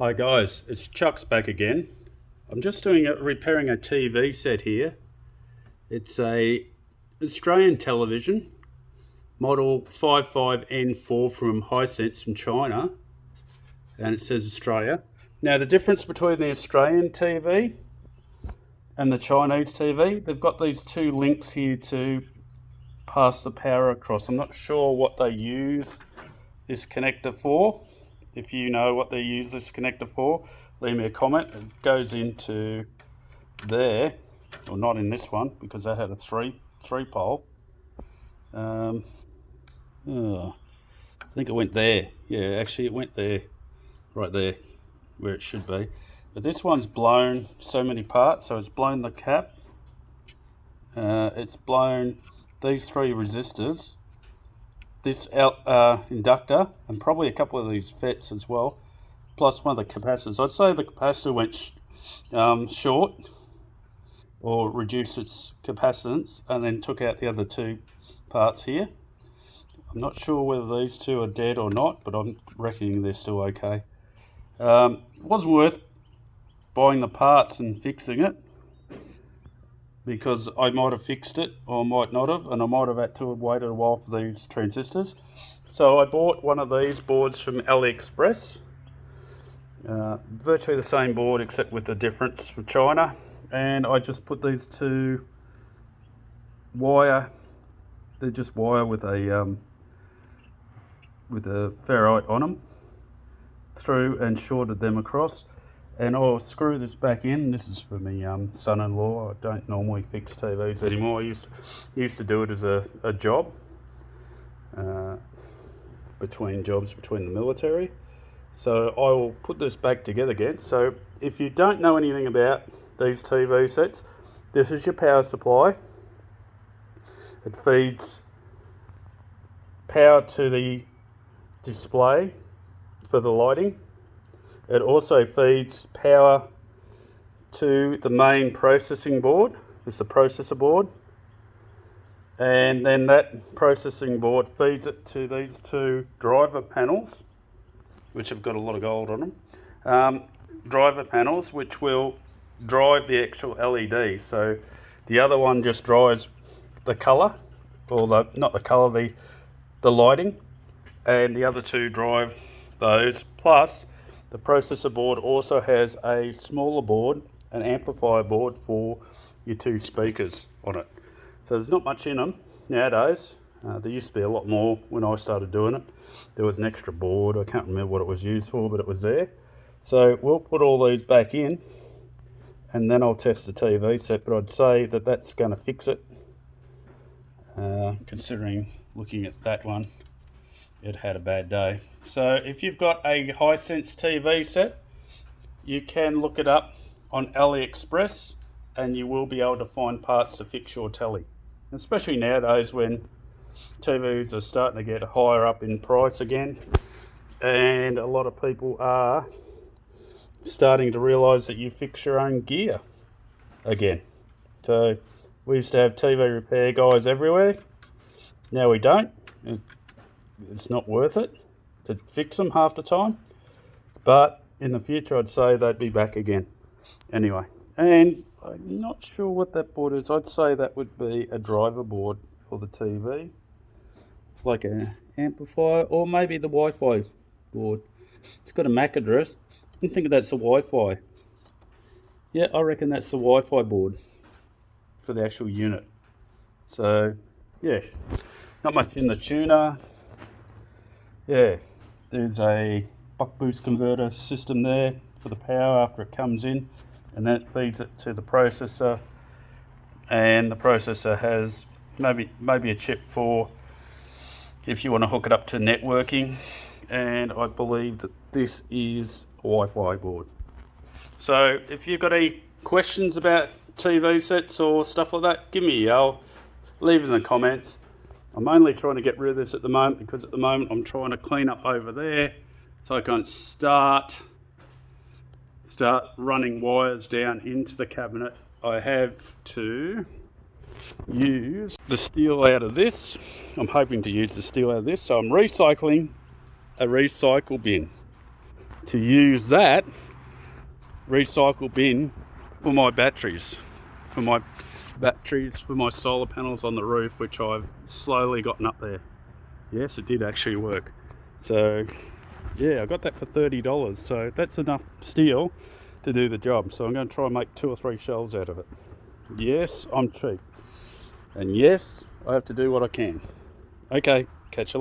Hi guys, it's Chuck's back again. I'm just repairing a TV set here. It's a Australian television, model 55N4 from Hisense from China, and it says Australia. Now the difference between the Australian TV and the Chinese TV, they've got these two links here to pass the power across. I'm not sure what they use this connector for. If you know what they use this connector for, leave me a comment. It goes into there, or not in this one because that had a three pole. I think it went there. Yeah, actually it went there, right there, where it should be. But this one's blown so many parts, so it's blown the cap. It's blown these three resistors, this inductor, and probably a couple of these FETs as well, plus one of the capacitors. I'd say the capacitor went short or reduced its capacitance and then took out the other two parts here. I'm not sure whether these two are dead or not, but I'm reckoning they're still okay. It wasn't worth buying the parts and fixing it, because I might have fixed it or might not have, and I might have had to have waited a while for these transistors. So I bought one of these boards from AliExpress, virtually the same board except with the difference from China, and I just put these two wire, they're just wire with a ferrite on them, through and shorted them across. And I'll screw this back in. This is for my son-in-law. I don't normally fix TVs anymore. I used to do it as a job, between the military. So I will put this back together again. So if you don't know anything about these TV sets, this is your power supply. It feeds power to the display for the lighting. It also feeds power to the main processing board. It's the processor board. And then that processing board feeds it to these two driver panels, which have got a lot of gold on them. Driver panels, which will drive the actual LED. So the other one just drives the colour, or not the colour, the lighting. And the other two drive those. Plus, the processor board also has a smaller board, an amplifier board for your two speakers on it. So there's not much in them nowadays. There used to be a lot more when I started doing it. There was an extra board, I can't remember what it was used for, but it was there. So we'll put all these back in and then I'll test the TV set, but I'd say that that's going to fix it, considering looking at that one, it had a bad day. So if you've got a Hisense TV set, you can look it up on AliExpress and you will be able to find parts to fix your telly. Especially nowadays when TVs are starting to get higher up in price again, and a lot of people are starting to realise that you fix your own gear again. So we used to have TV repair guys everywhere. Now we don't. It's not worth it to fix them half the time, but in the future I'd say they'd be back again. Anyway, and I'm not sure what that board is. I'd say that would be a driver board for the TV, like an amplifier, or maybe the Wi-Fi board. It's got a MAC address. I think that's the Wi-Fi. Yeah, I reckon that's the Wi-Fi board for the actual unit. So yeah, not much in the tuner. Yeah, there's a buck boost converter system there for the power after it comes in, and that feeds it to the processor, and the processor has maybe a chip for if you want to hook it up to networking, and I believe that this is a Wi-Fi board. So if you've got any questions about TV sets or stuff like that, give me a yell, leave it in the comments. I'm only trying to get rid of this at the moment because at the moment I'm trying to clean up over there so I can start running wires down into the cabinet. I have to use the steel out of this. I'm hoping to use the steel out of this, so I'm recycling a recycle bin. to use that recycle bin for my batteries. For my solar panels on the roof, which I've slowly gotten up there. Yes, it did actually work. So yeah, I got that for $30, so that's enough steel to do the job. So I'm going to try and make 2 or 3 shelves out of it. Yes, I'm cheap, and yes, I have to do what I can. Okay, catch you later.